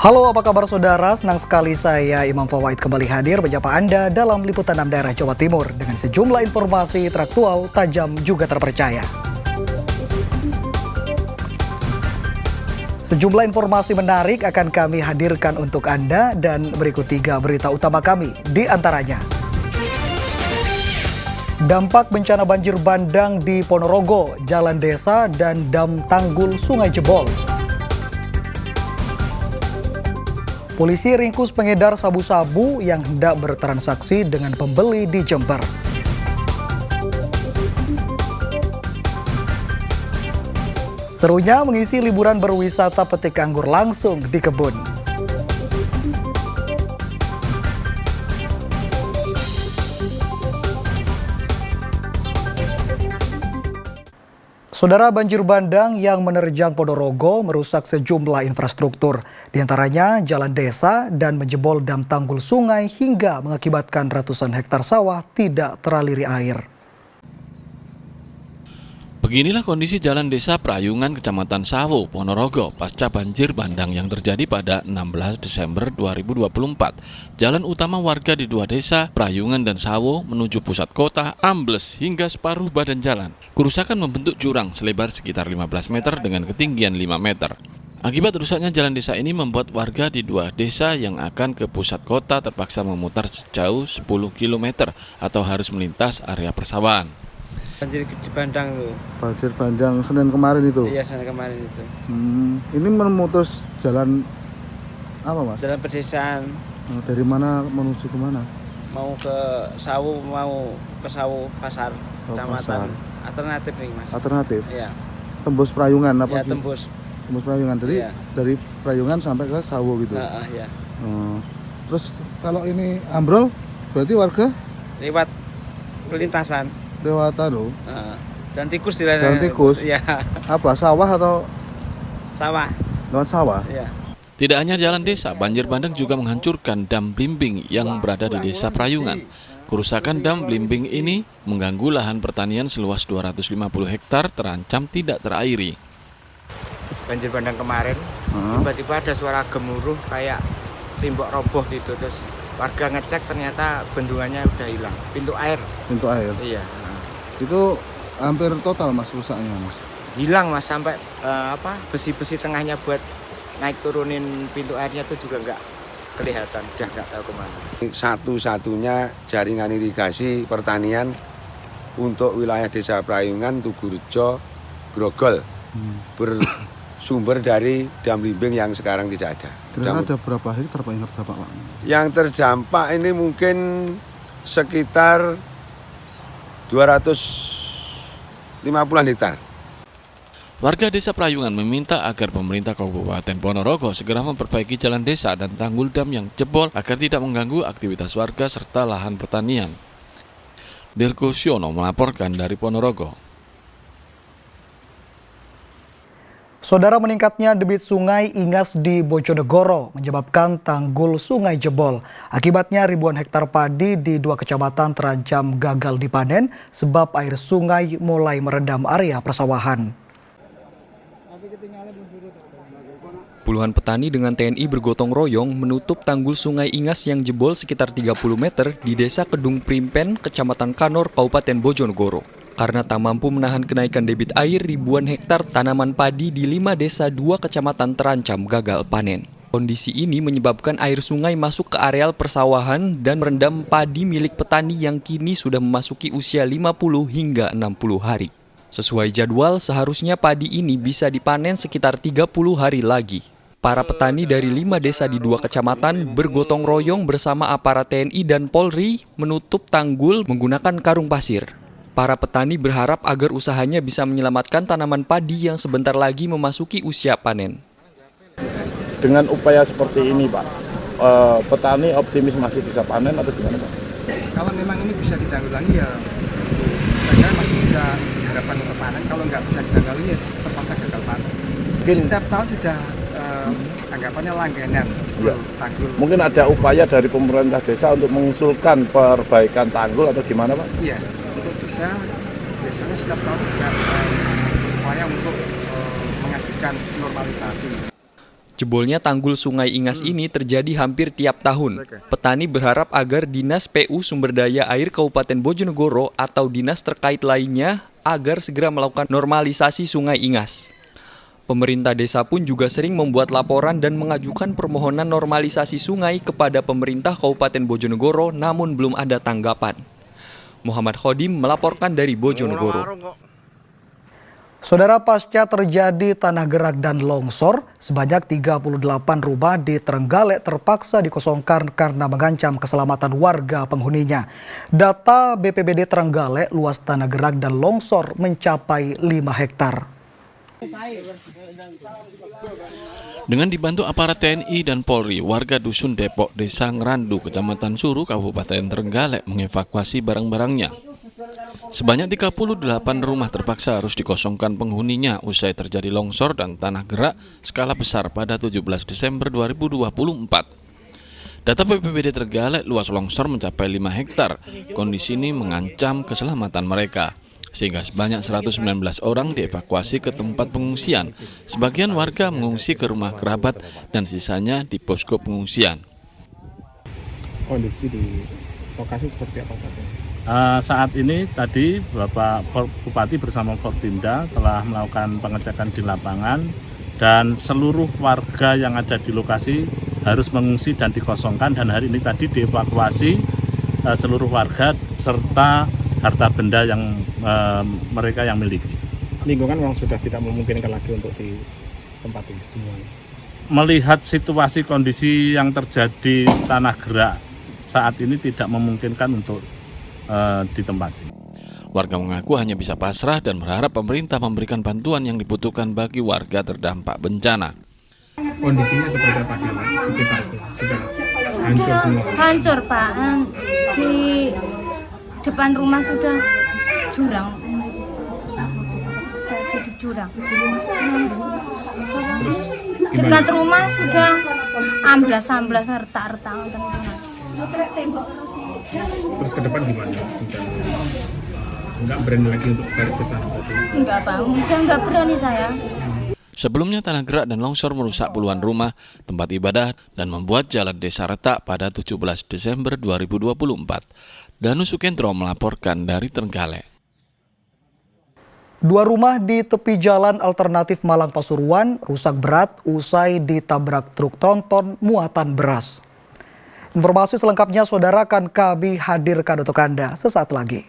Halo, apa kabar saudara? Senang sekali saya Imam Fawaid kembali hadir menyapa Anda dalam liputan 6 daerah Jawa Timur dengan sejumlah informasi teraktual, tajam juga terpercaya. Sejumlah informasi menarik akan kami hadirkan untuk Anda dan berikut 3 berita utama kami di antaranya. Dampak bencana banjir bandang di Ponorogo, jalan desa dan dam tanggul sungai jebol. Polisi ringkus pengedar sabu-sabu yang hendak bertransaksi dengan pembeli di Jember. Serunya mengisi liburan berwisata petik anggur langsung di kebun. Saudara, banjir bandang yang menerjang Ponorogo merusak sejumlah infrastruktur, di antaranya jalan desa dan menjebol dam tanggul sungai hingga mengakibatkan ratusan hektar sawah tidak teraliri air. Beginilah kondisi jalan desa Prayungan, Kecamatan Sawo, Ponorogo pasca banjir bandang yang terjadi pada 16 Desember 2024. Jalan utama warga di dua desa, Prayungan dan Sawo, menuju pusat kota ambles hingga separuh badan jalan. Kerusakan membentuk jurang selebar sekitar 15 meter dengan ketinggian 5 meter. Akibat rusaknya jalan desa ini membuat warga di dua desa yang akan ke pusat kota terpaksa memutar sejauh 10 km atau harus melintas area persawahan. Banjir di Bandang tuh. Banjir bandang Senin kemarin itu? Iya, Senin kemarin itu. Ini memutus jalan apa, Mas? Jalan pedesaan. Dari mana menuju ke mana? Mau ke Sawu, mau ke Sawu Pasar, Kecamatan. Alternatif nih, Mas. Alternatif? Iya. Tembus Prayungan apa? Iya, tembus. Tembus Prayungan. Jadi iya. Dari Prayungan sampai ke Sawu gitu? Iya. Terus kalau ini ambrol, berarti warga? Lewat pelintasan. Lewat Jalan tikus di sana. Jalan tikus? Iya. Apa, sawah atau? Sawah. Lewat sawah? Iya. Tidak hanya jalan desa, banjir bandang juga menghancurkan dam Blimbing yang berada di desa Prayungan. Kerusakan dam Blimbing ini mengganggu lahan pertanian seluas 250 hektar terancam tidak terairi. Banjir bandang kemarin, tiba-tiba ada suara gemuruh kayak tembok roboh gitu, terus warga ngecek ternyata bendungannya udah hilang, pintu air. Pintu air? Iya. Itu hampir total, Mas, rusaknya, Mas? Hilang, Mas, sampai besi-besi tengahnya buat naik turunin pintu airnya tuh juga nggak kelihatan, udah nggak tahu kemana. Satu-satunya jaringan irigasi pertanian untuk wilayah desa Prayungan, Tugurejo, Grogol bersumber dari dam Blimbing yang sekarang tidak ada. Kira-kira ada berapa hektar, Pak, yang terdampak, Pak? Yang terdampak ini mungkin sekitar 250-an hektar. Warga desa Prayungan meminta agar pemerintah Kabupaten Ponorogo segera memperbaiki jalan desa dan tanggul dam yang jebol agar tidak mengganggu aktivitas warga serta lahan pertanian. Dirko Siono melaporkan dari Ponorogo. Saudara, meningkatnya debit sungai Ingas di Bojonegoro menyebabkan tanggul sungai jebol. Akibatnya ribuan hektar padi di dua kecamatan terancam gagal dipanen sebab air sungai mulai merendam area persawahan. Puluhan petani dengan TNI bergotong royong menutup tanggul sungai Ingas yang jebol sekitar 30 meter di desa Kedung Primpen, Kecamatan Kanor, Kabupaten Bojonegoro. Karena tak mampu menahan kenaikan debit air, ribuan hektar tanaman padi di 5 desa 2 kecamatan terancam gagal panen. Kondisi ini menyebabkan air sungai masuk ke areal persawahan dan merendam padi milik petani yang kini sudah memasuki usia 50 hingga 60 hari. Sesuai jadwal, seharusnya padi ini bisa dipanen sekitar 30 hari lagi. Para petani dari 5 desa di 2 kecamatan bergotong royong bersama aparat TNI dan Polri menutup tanggul menggunakan karung pasir. Para petani berharap agar usahanya bisa menyelamatkan tanaman padi yang sebentar lagi memasuki usia panen. Dengan upaya seperti ini, Pak, petani optimis masih bisa panen atau gimana, Pak? Kalau memang ini bisa ditanggulangi ya, saya masih bisa harapan untuk panen. Kalau nggak bisa ditanggulangi ya terpaksa gagal panen. Setiap tahun sudah anggapannya langganan tanggul. Mungkin ada upaya dari pemerintah desa untuk mengusulkan perbaikan tanggul atau gimana, Pak? Iya. Biasanya setiap tahun juga upaya untuk mengajukan normalisasi. Jebolnya tanggul Sungai Ingas ini terjadi hampir tiap tahun. Petani berharap agar Dinas PU Sumber Daya Air Kabupaten Bojonegoro atau dinas terkait lainnya agar segera melakukan normalisasi Sungai Ingas. Pemerintah desa pun juga sering membuat laporan dan mengajukan permohonan normalisasi sungai kepada pemerintah Kabupaten Bojonegoro, namun belum ada tanggapan. Muhammad Khodim melaporkan dari Bojonegoro. Saudara, pasca terjadi tanah gerak dan longsor, sebanyak 38 rumah di Trenggalek terpaksa dikosongkan karena mengancam keselamatan warga penghuninya. Data BPBD Trenggalek, luas tanah gerak dan longsor mencapai 5 hektar. Dengan dibantu aparat TNI dan Polri, warga Dusun Depok, Desa Ngerandu, Kecamatan Suru, Kabupaten Trenggalek mengevakuasi barang-barangnya. Sebanyak 38 rumah terpaksa harus dikosongkan penghuninya usai terjadi longsor dan tanah gerak skala besar pada 17 Desember 2024. Data BPBD Trenggalek, luas longsor mencapai 5 hektar. Kondisi ini mengancam keselamatan mereka, sehingga sebanyak 119 orang dievakuasi ke tempat pengungsian. Sebagian warga mengungsi ke rumah kerabat dan sisanya di posko pengungsian. Kondisi di lokasi seperti apa saja? Saat ini tadi Bapak Bupati bersama Forpinda telah melakukan pengecekan di lapangan dan seluruh warga yang ada di lokasi harus mengungsi dan dikosongkan, dan hari ini tadi dievakuasi seluruh warga serta harta benda yang mereka yang miliki. Lingkungan memang sudah tidak memungkinkan lagi untuk ditempati semuanya. Melihat situasi kondisi yang terjadi tanah gerak saat ini tidak memungkinkan untuk ditempati. Warga mengaku hanya bisa pasrah dan berharap pemerintah memberikan bantuan yang dibutuhkan bagi warga terdampak bencana. Kondisinya seperti apa di sekitar itu? Sudah hancur semua? Hancur, Pak. Di depan rumah sudah jurang. Jadi jurang. Terus Dekat rumah sudah amblas retak-retak. Terus ke depan gimana? Enggak berani lagi untuk balik ke sana? Enggak, Pak. Udah enggak berani saya. Sebelumnya tanah gerak dan longsor merusak puluhan rumah, tempat ibadah, dan membuat jalan desa retak pada 17 Desember 2024. Danu Sukendro melaporkan dari Trenggalek. 2 rumah di tepi jalan alternatif Malang Pasuruan rusak berat usai ditabrak truk tronton muatan beras. Informasi selengkapnya saudara akan kami hadirkan untuk Anda sesaat lagi.